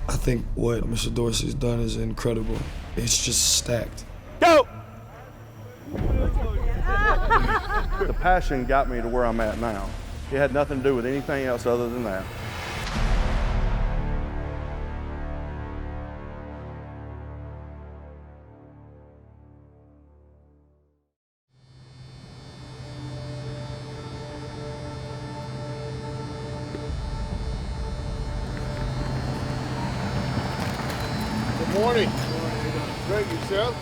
I think what Mr. Dorsey's done is incredible. It's just stacked. Go! The passion got me to where I'm at now. It had nothing to do with anything else other than that. Good morning. Great, yourself?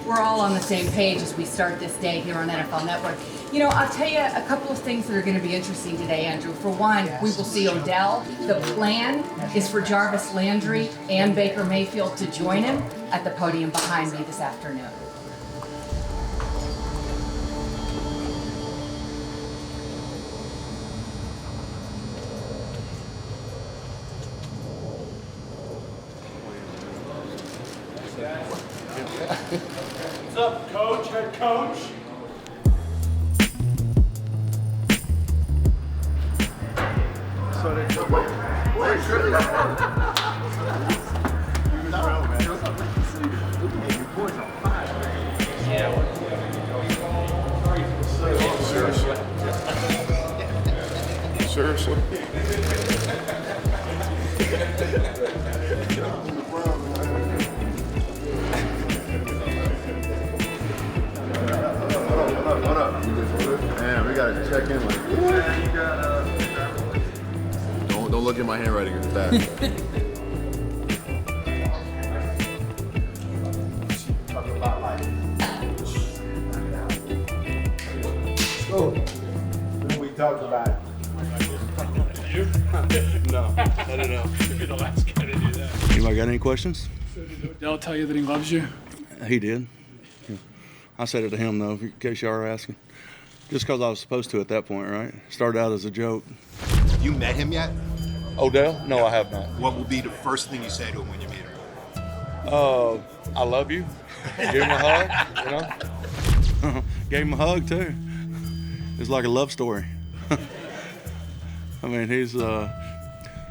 We're all on the same page as we start this day here on NFL Network. You know, I'll tell you a couple of things that are going to be interesting today, Andrew. For one, we will see Odell. The plan is for Jarvis Landry and Baker Mayfield to join him at the podium behind me this afternoon. What's up, Coach? Head Coach? So they Seriously? What up? Man, we gotta check in like Don't look at my handwriting at that. We talked about it. You? No, I don't know. You'd be the last guy to do that. Anybody got any questions? Did Odell tell you that he loves you? He did. Yeah. I said it to him, though, in case you are asking. Just because I was supposed to at that point, right? Started out as a joke. You met him yet? Odell? No, I have not. What will be the first thing you say to him when you meet him? I love you. Give him a hug, you know? Gave him a hug, too. It's like a love story. I mean, he's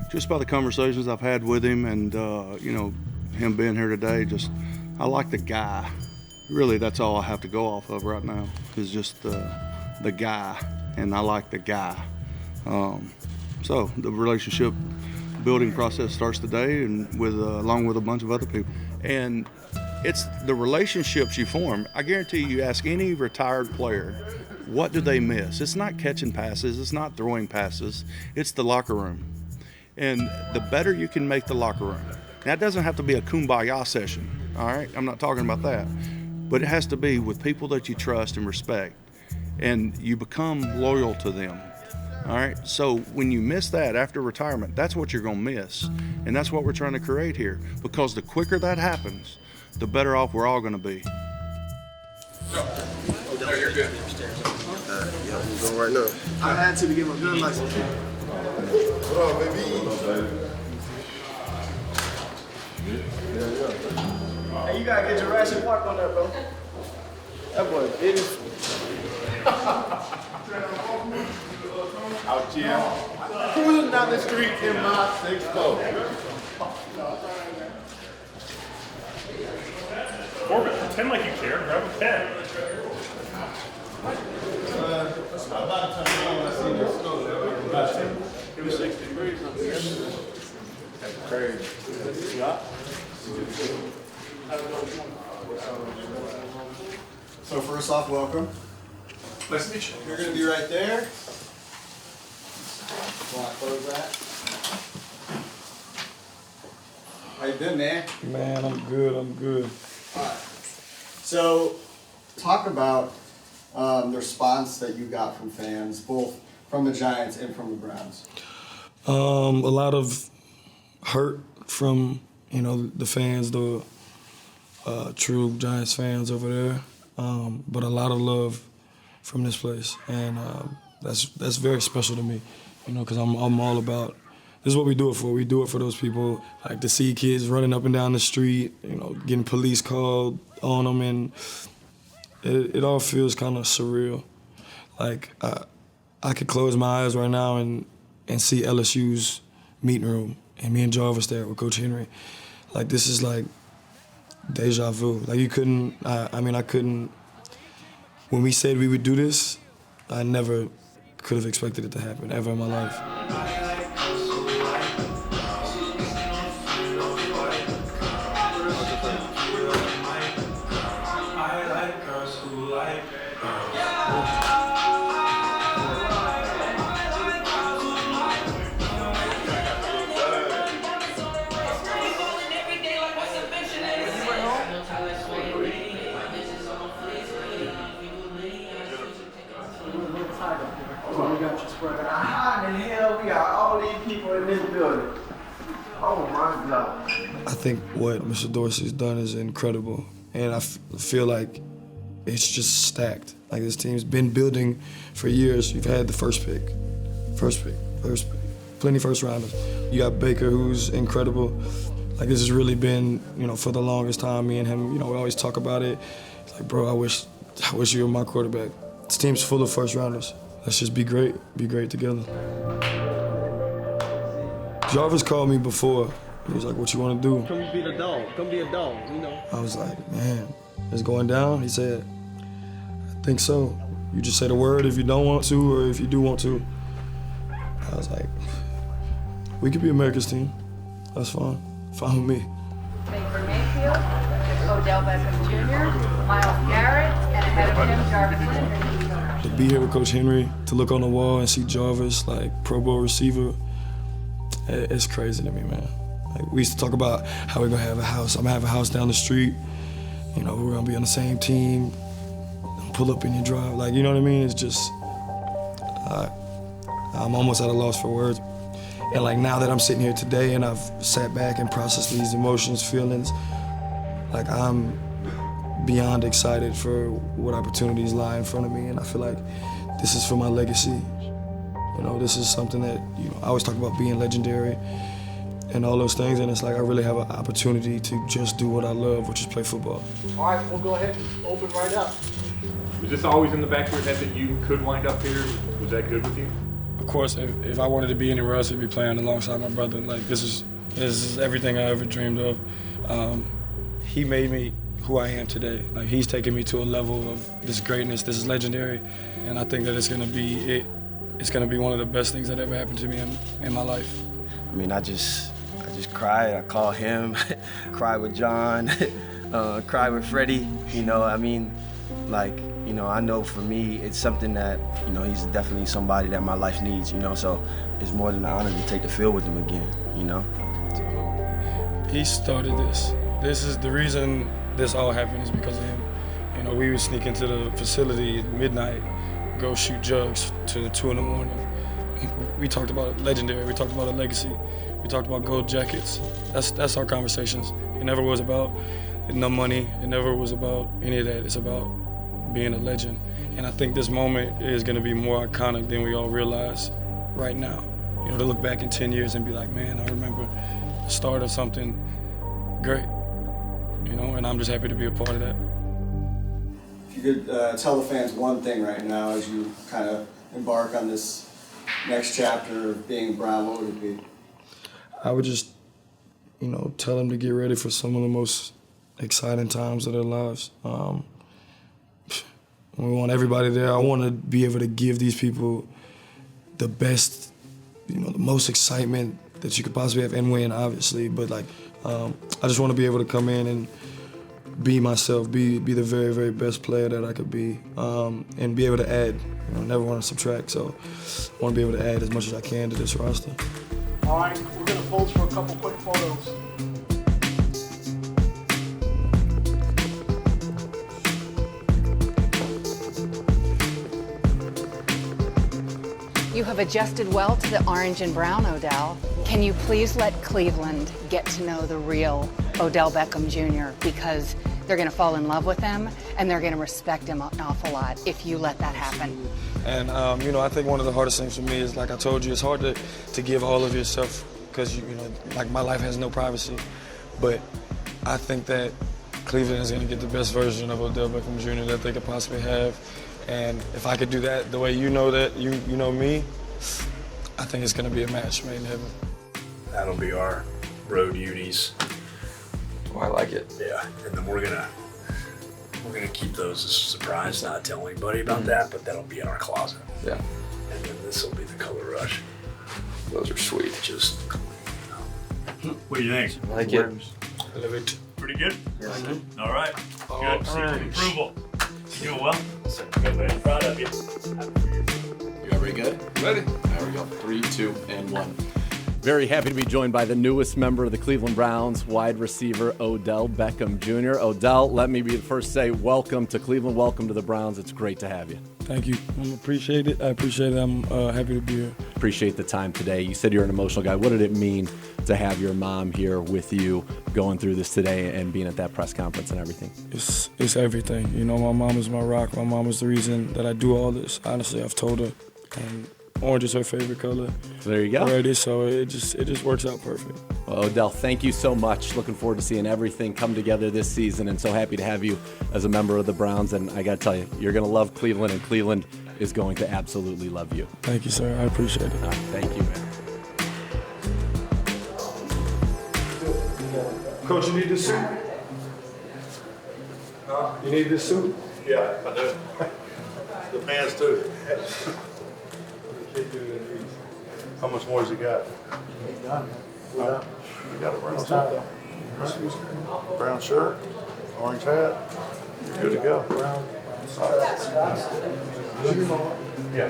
just by the conversations I've had with him and, you know, him being here today, just, I like the guy. Really, that's all I have to go off of right now is just the guy, and I like the guy. So the relationship building process starts today, and along with a bunch of other people. And it's the relationships you form. I guarantee you ask any retired player, what do they miss? It's not catching passes, it's not throwing passes, it's the locker room. And the better you can make the locker room. Now, it doesn't have to be a kumbaya session, all right? I'm not talking about that. But it has to be with people that you trust and respect, and you become loyal to them, all right? So when you miss that after retirement, that's what you're gonna miss. And that's what we're trying to create here, because the quicker that happens, the better off we're all gonna be. Odell, you're good. Yeah, we're going right now. I had to get my gun license. What up, baby? Hey, you gotta get Jurassic Park on there, bro. That boy big as out here. Cruising down the street in my 6'4". Corbett, pretend like you care. Grab a pen. Give me 60 degrees up here. Crazy. Yeah. So first off, welcome. Nice to meet you. You're gonna be right there. Want to close that? How you been, man? Man, I'm good. All right. So, talk about the response that you got from fans, both from the Giants and from the Browns. A lot of hurt from, you know, the fans, the true Giants fans over there, but a lot of love from this place, and that's very special to me, you know, because I'm all about, this is what we do it for. We do it for those people, like to see kids running up and down the street, you know, getting police called on them, and it all feels kind of surreal. Like I could close my eyes right now and and see LSU's meeting room and me and Jarvis there with Coach Henry. Like, this is like deja vu. Like, you couldn't, I couldn't, when we said we would do this, I never could have expected it to happen ever in my life. How in the hell we got all these people in this building? Oh my God. I think what Mr. Dorsey's done is incredible, and I feel like it's just stacked. Like, this team's been building for years. You've had the first pick, plenty first rounders. You got Baker, who's incredible. Like, this has really been, for the longest time, me and him, we always talk about it. It's like, bro, I wish you were my quarterback. This team's full of first rounders. Let's just be great together. Jarvis called me before. He was like, what you want to do? Come be the dog. Come be a dog, I was like, man, it's going down? He said, I think so. You just say the word if you don't want to or if you do want to. I was like, we could be America's team. That's fine. Fine with me. Baker Mayfield, Odell Beckham Jr., Myles Garrett, and ahead of him, Jarvis Landry. To be here with Coach Henry, to look on the wall and see Jarvis, like, Pro Bowl receiver, it's crazy to me, man. Like, we used to talk about how we're gonna have a house. I'm gonna have a house down the street. We're gonna be on the same team. Pull up in your drive, like, you know what I mean? It's just, I'm almost at a loss for words. And like, now that I'm sitting here today and I've sat back and processed these emotions, feelings, like, I'm beyond excited for what opportunities lie in front of me. And I feel like this is for my legacy. This is something that, I always talk about being legendary and all those things, and it's like I really have an opportunity to just do what I love, which is play football. All right, we'll go ahead and open right up. Was this always in the back of your head that you could wind up here? Was that good with you? Of course, if I wanted to be anywhere else, I'd be playing alongside my brother. Like, this is everything I ever dreamed of. He made me who I am today. Like, he's taken me to a level of this greatness. This is legendary, and I think that it's gonna be one of the best things that ever happened to me in my life. I mean, I just cried. I called him, cried with John, cried with Freddie. I know for me, it's something that, he's definitely somebody that my life needs, so it's more than an honor to take the field with him again, He started this. This is the reason this all happened, is because of him. We would sneak into the facility at midnight, go shoot jugs to 2 in the morning. We talked about legendary, we talked about a legacy, we talked about gold jackets. That's our conversations. It never was about no money, it never was about any of that. It's about being a legend. And I think this moment is gonna be more iconic than we all realize right now. To look back in 10 years and be like, man, I remember the start of something great, and I'm just happy to be a part of that. If you could tell the fans one thing right now as you kind of embark on this next chapter of being Brown, what would it be? I would just, tell them to get ready for some of the most exciting times of their lives. We want everybody there. I want to be able to give these people the best, the most excitement that you could possibly have, and win, obviously. But I just want to be able to come in and be myself, be the very, very best player that I could be, and be able to add. Never want to subtract. So I want to be able to add as much as I can to this roster. All right, we're gonna pose for a couple quick photos. You have adjusted well to the orange and brown, Odell. Can you please let Cleveland get to know the real Odell Beckham Jr. because they're going to fall in love with him and they're going to respect him an awful lot if you let that happen. And, I think one of the hardest things for me is, like I told you, it's hard to give all of yourself because, my life has no privacy. But I think that Cleveland is going to get the best version of Odell Beckham Jr. that they could possibly have. And if I could do that the way you know that, you know me, I think it's going to be a match made in heaven. That'll be our road unis. Oh, I like it. Yeah, and then we're gonna keep those as a surprise, not tell anybody about that, but that'll be in our closet. Yeah. And then this will be the color rush. Those are sweet. Just, what do you think? I like it. I love it. Pretty good? All right. Oh, Good. Approval. You doing well? Good, man. Proud of you. You everybody good? Ready? There we go. 3, 2, and 1. Very happy to be joined by the newest member of the Cleveland Browns, wide receiver Odell Beckham Jr. Odell, let me be the first to say welcome to Cleveland, welcome to the Browns. It's great to have you. Thank you. I appreciate it. I'm happy to be here. Appreciate the time today. You said you're an emotional guy. What did it mean to have your mom here with you going through this today and being at that press conference and everything? It's everything. You know, my mom is my rock. My mom is the reason that I do all this. Honestly, I've told her. And orange is her favorite color. There you go. Already, so it just works out perfect. Well, Odell, thank you so much. Looking forward to seeing everything come together this season, and so happy to have you as a member of the Browns. And I got to tell you, you're going to love Cleveland, and Cleveland is going to absolutely love you. Thank you, sir. I appreciate it. Thank you, man. Coach, you need this suit? You need this suit? Yeah, I do. The pants too. How much more has he got? You got a brown shirt. Brown shirt, orange hat. You're good to go. Yeah.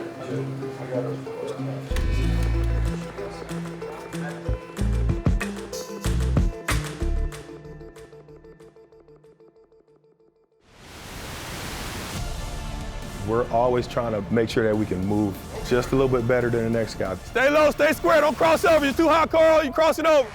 We're always trying to make sure that we can move just a little bit better than the next guy. Stay low, stay square, don't cross over. You're too high, Carl, you're crossing over.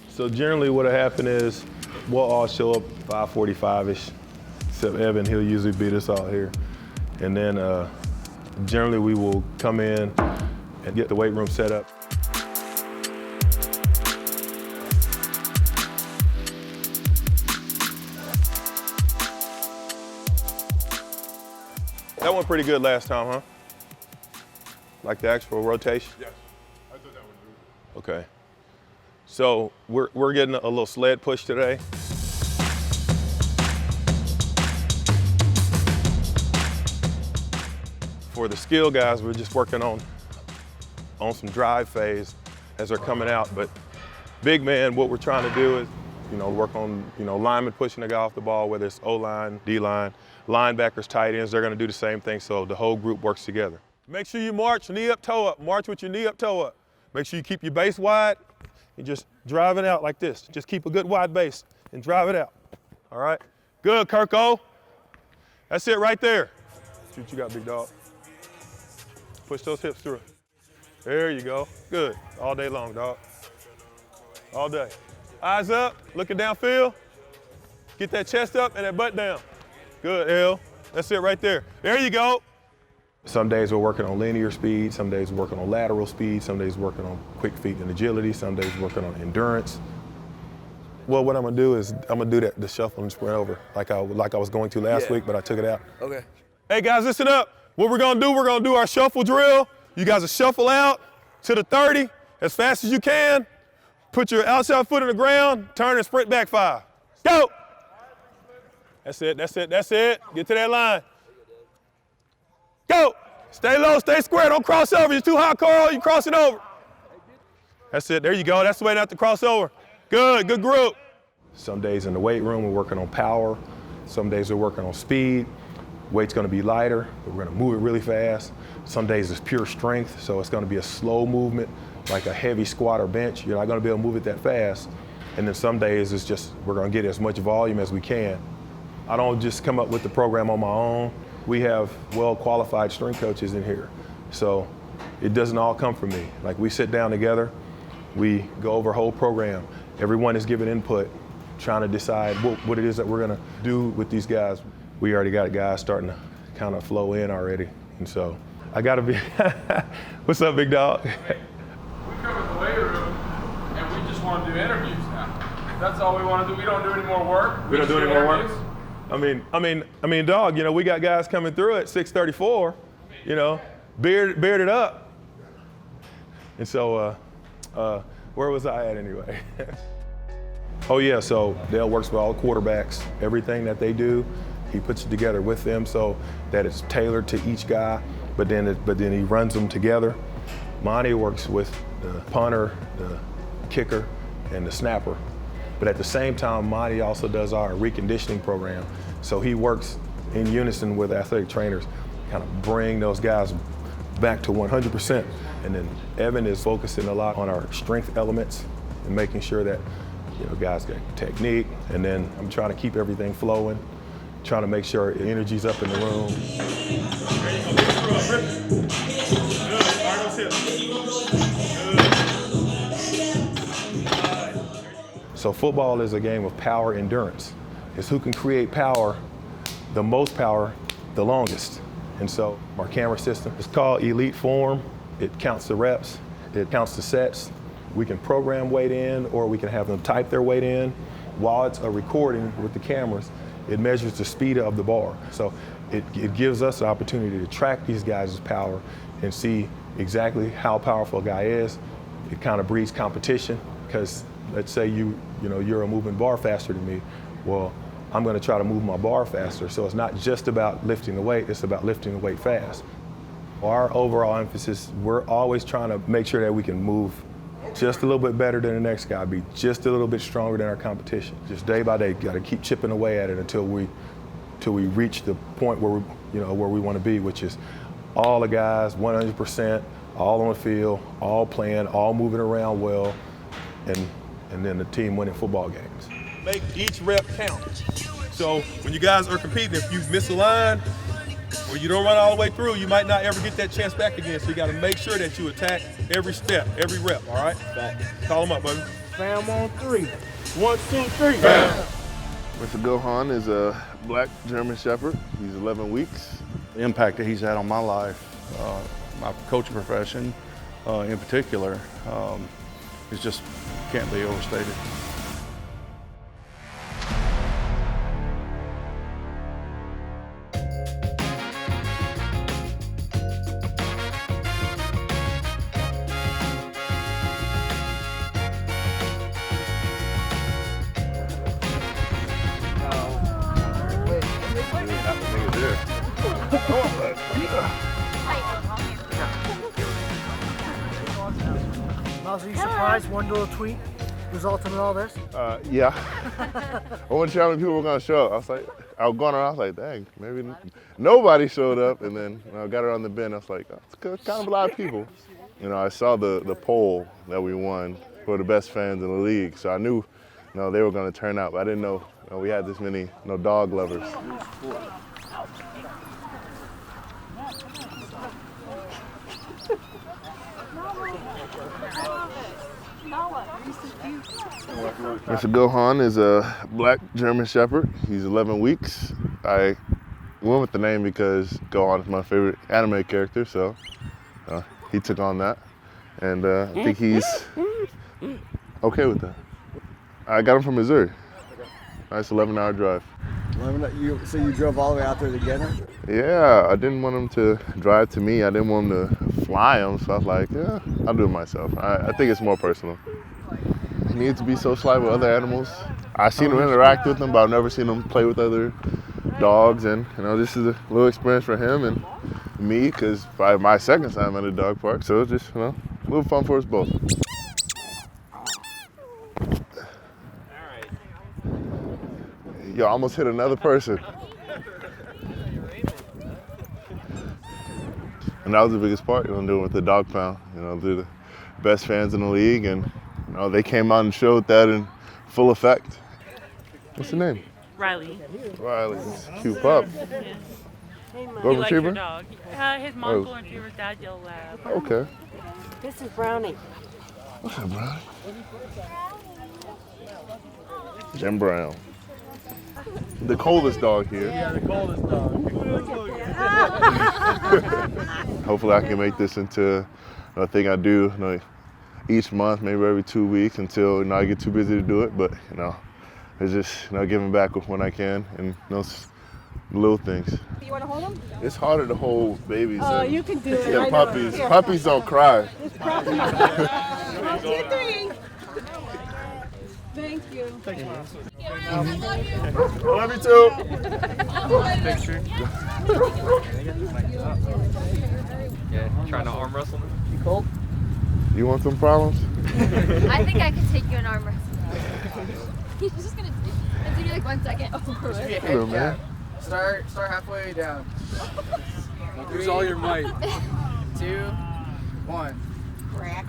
So generally what'll happen is we'll all show up 5:45-ish, except Evan, he'll usually beat us out here. And then generally we will come in and get the weight room set up. That went pretty good last time, huh? Like the actual rotation? Yes, I thought that was good. Okay. So we're getting a little sled push today. For the skill guys, we're just working on some drive phase as they're coming out. But big man, what we're trying to do is, work on, linemen pushing the guy off the ball, whether it's O-line, D-line, linebackers, tight ends, they're gonna do the same thing so the whole group works together. Make sure you march knee up, toe up. March with your knee up, toe up. Make sure you keep your base wide and just drive it out like this. Just keep a good wide base and drive it out. All right? Good, Kirko. That's it right there. See what you got, big dog. Push those hips through. There you go. Good. All day long, dog. All day. Eyes up, looking downfield. Get that chest up and that butt down. Good, L. That's it right there. There you go. Some days we're working on linear speed, some days we're working on lateral speed, some days we're working on quick feet and agility, some days we're working on endurance. Well, what I'm gonna do is I'm gonna do the shuffle and sprint over like I was going to last week, but I took it out. Okay. Hey guys, listen up. What we're gonna do our shuffle drill. You guys will shuffle out to the 30 as fast as you can. Put your outside foot on the ground, turn and sprint back 5. Go! That's it, that's it, that's it. Get to that line. Go! Stay low, stay square, don't cross over. You're too high, Carl, you're crossing over. That's it, there you go. That's the way not to cross over. Good, good group. Some days in the weight room, we're working on power. Some days we're working on speed. Weight's gonna be lighter, but we're gonna move it really fast. Some days it's pure strength, so it's gonna be a slow movement, like a heavy squat or bench. You're not gonna be able to move it that fast. And then some days it's just, we're gonna get as much volume as we can. I don't just come up with the program on my own. We have well-qualified strength coaches in here. So it doesn't all come from me. Like we sit down together, we go over a whole program. Everyone is giving input, trying to decide what it is that we're gonna do with these guys. We already got guys starting to kind of flow in already. And so I gotta be, what's up, big dog? We covered the weight room and we just want to do interviews now. That's all we want to do. We don't do any more work. We don't do any more work? I mean, dog, you know, we got guys coming through at 6:34, you know, bearded up. And so, where was I at anyway? Oh yeah, so Dale works with all the quarterbacks. Everything that they do, he puts it together with them so that it's tailored to each guy, but then he runs them together. Monty works with the punter, the kicker, and the snapper. But at the same time, Monty also does our reconditioning program. So he works in unison with athletic trainers, kind of bring those guys back to 100%. And then Evan is focusing a lot on our strength elements and making sure that, you know, guys get technique. And then I'm trying to keep everything flowing, trying to make sure energy's up in the room. So football is a game of power endurance. It's who can create power, the most power, the longest. And so our camera system is called Elite Form. It counts the reps, it counts the sets. We can program weight in, or we can have them type their weight in. While it's a recording with the cameras, it measures the speed of the bar. So it gives us the opportunity to track these guys' power and see exactly how powerful a guy is. It kind of breeds competition, because let's say you're a moving bar faster than me. Well, I'm going to try to move my bar faster. So it's not just about lifting the weight, it's about lifting the weight fast. Our overall emphasis, we're always trying to make sure that we can move just a little bit better than the next guy, be just a little bit stronger than our competition. Just day by day, got to keep chipping away at it until we reach the point where we want to be, which is all the guys, 100%, all on the field, all playing, all moving around well, and then the team winning football games. Make each rep count. So when you guys are competing, if you miss a line or you don't run all the way through, you might not ever get that chance back again. So you got to make sure that you attack every step, every rep, all right? Call them up, baby. Fam on 3. 1, 2, 3. Bam. Mr. Gohan is a black German Shepherd. He's 11 weeks. The impact that he's had on my life, my coaching profession in particular, is just can't be overstated. Miles, are you surprised one little tweet resulted in all this? Yeah. I wasn't sure how many people were going to show up. I was going around, I was like, dang, maybe nobody showed up. And then I got it on the bin. I was like, it's kind of a lot of people. You know, I saw the poll that we won for the best fans in the league. So I knew, they were going to turn out. But I didn't know we had this many dog lovers. Mr. Gohan is a black German Shepherd. He's 11 weeks. I went with the name because Gohan is my favorite anime character, so he took on that. And I think he's okay with that. I got him from Missouri. Nice 11-hour drive. So you drove all the way out there to get him? Yeah, I didn't want him to drive to me. I didn't want him to fly him, so I was like, yeah, I'll do it myself. I think it's more personal. He needs to be socialized with other animals. I've seen him interact with them, but I've never seen him play with other dogs. And this is a little experience for him and me, because probably my second time at a dog park. So it's just a little fun for us both. You almost hit another person. And that was the biggest part, doing with the dog pound. They're the best fans in the league, and they came out and showed that in full effect. What's the name? Riley. Riley, cute pup. He Golden likes your Retriever? dog. His mom Golden Retriever's dad yellow lab. Okay. This is Brownie. What's up, Brownie? Jim Brown. The coldest dog here. Yeah, the coldest dog. Hopefully I can make this into a thing I do each month, maybe every 2 weeks until I get too busy to do it. But it's just giving back when I can and little things. You want to hold them? It's harder to hold babies. Oh, you can do it. Yeah, I know. puppies. Here. Puppies don't cry. It's puppies. 1, 2, 3. Thank you. Thank you. I love you too. Picture. Yeah, trying to arm wrestle me. You cold? You want some problems? I think I could take you an arm wrestle. He's just gonna take you like 1 second. Hello, man. Start halfway down. Use all your might. 2, 1. Crack.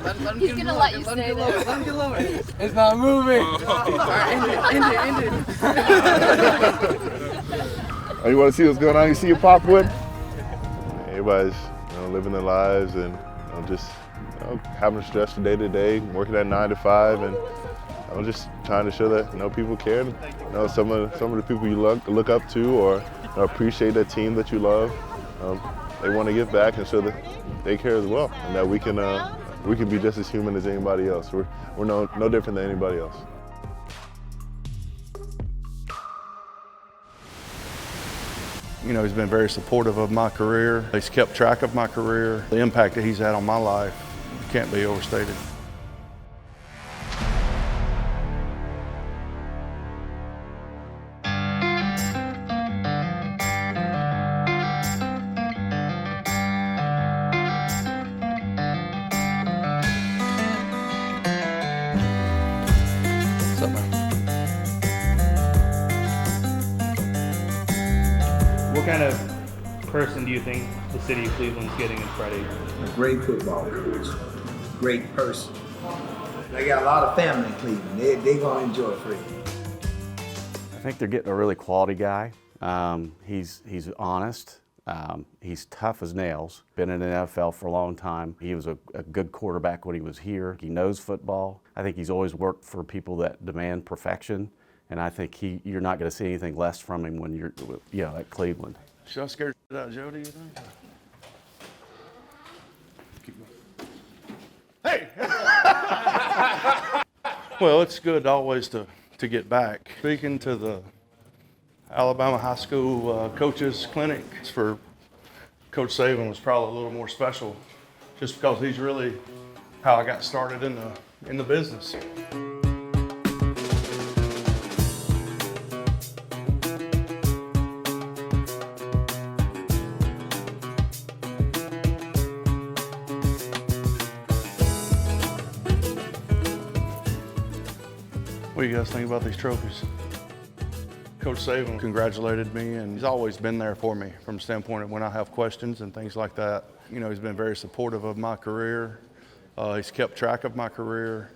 Let him He's gonna let you stay there. Let him get low. It's not moving. All right, end it. Oh, you want to see what's going on? You see your pop with? Everybody's living their lives and just having stress from day to day, working at 9 to 5, and I'm just trying to show that people care. Some of the people you look up to or appreciate that team that you love. They want to give back and show that they care as well, and that we can be just as human as anybody else. We're no different than anybody else. He's been very supportive of my career. He's kept track of my career. The impact that he's had on my life can't be overstated. What kind of person do you think the city of Cleveland's getting in Freddie? A great football coach, great person. They got a lot of family in Cleveland. They're going to enjoy Freddie. I think they're getting a really quality guy. He's honest. He's tough as nails. Been in the NFL for a long time. He was a good quarterback when he was here. He knows football. I think he's always worked for people that demand perfection. And I think you're not going to see anything less from him when you're, at Cleveland. Should I scare the shit out of Joe, do you think? Hey! Well, it's good always to get back. Speaking to the Alabama High School Coaches Clinic for Coach Saban was probably a little more special, just because he's really how I got started in the business. What do you guys think about these trophies? Coach Saban congratulated me, and he's always been there for me from the standpoint of when I have questions and things like that. He's been very supportive of my career. He's kept track of my career,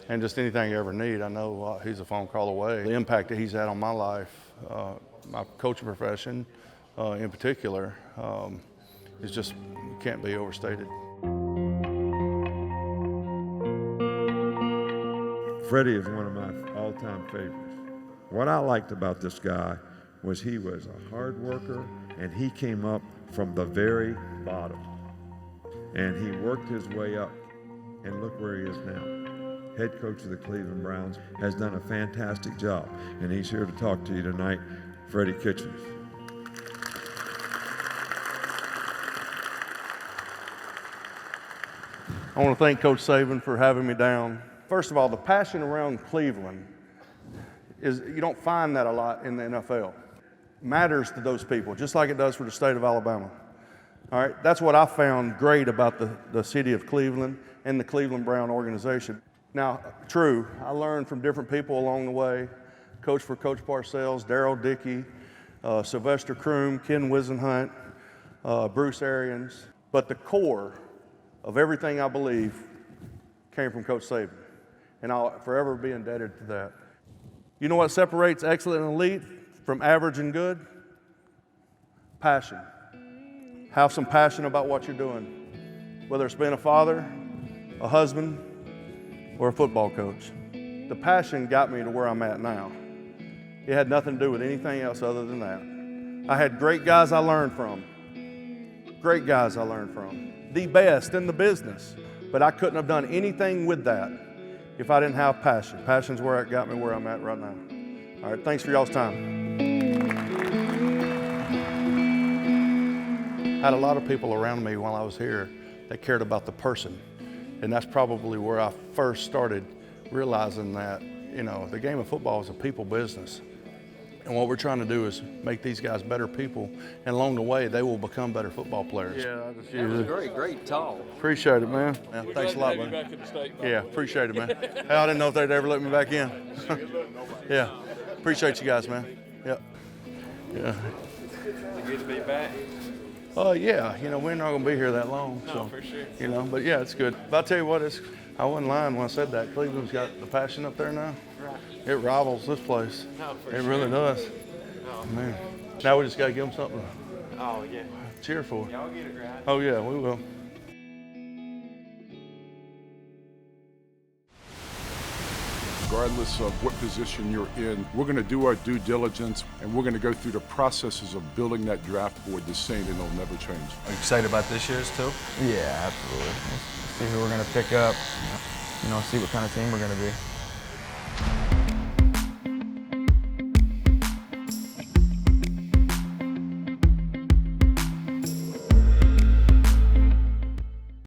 and just anything you ever need, I know he's a phone call away. The impact that he's had on my life, my coaching profession in particular, is just can't be overstated. Freddie is one of my all-time favorites. What I liked about this guy was he was a hard worker, and he came up from the very bottom. And he worked his way up, and look where he is now. Head coach of the Cleveland Browns, has done a fantastic job, and he's here to talk to you tonight, Freddie Kitchens. I want to thank Coach Saban for having me down. First of all, the passion around Cleveland is, you don't find that a lot in the NFL. It matters to those people, just like it does for the state of Alabama. All right, that's what I found great about the city of Cleveland and the Cleveland Brown organization. Now, true, I learned from different people along the way. Coach for Coach Parcells, Darryl Dickey, Sylvester Croom, Ken Wisenhunt, Bruce Arians. But the core of everything I believe came from Coach Saban, and I'll forever be indebted to that. You know what separates excellent and elite from average and good? Passion. Have some passion about what you're doing, whether it's being a father, a husband, or a football coach. The passion got me to where I'm at now. It had nothing to do with anything else other than that. I had great guys I learned from. Great guys I learned from. The best in the business. But I couldn't have done anything with that if I didn't have passion. Passion's where it got me where I'm at right now. All right, thanks for y'all's time. I had a lot of people around me while I was here that cared about the person. And that's probably where I first started realizing that, you know, the game of football is a people business. And what we're trying to do is make these guys better people, and along the way, they will become better football players. Yeah, that was great talk. Appreciate it, man. Yeah, thanks a lot, man. Back in the state, Yeah, appreciate it, man. Hey, I didn't know if they'd ever let me back in. Yeah, appreciate you guys, man. Yep. Yeah. Good to be back. Yeah, you know, we're not gonna be here that long, so, for sure. you know, but yeah, it's good. But I'll tell you what, I wasn't lying when I said that. Cleveland's got the passion up there now. Right. It rivals this place. No, for It sure. really does. Oh. Man, now we just gotta give them something to Oh, yeah. cheer for. Y'all get it right. Oh yeah, we will. Regardless of what position you're in, we're going to do our due diligence, and we're going to go through the processes of building that draft board the same, and it'll never change. Are you excited about this year's too? Yeah, absolutely. See who we're going to pick up, you know, see what kind of team we're going to be.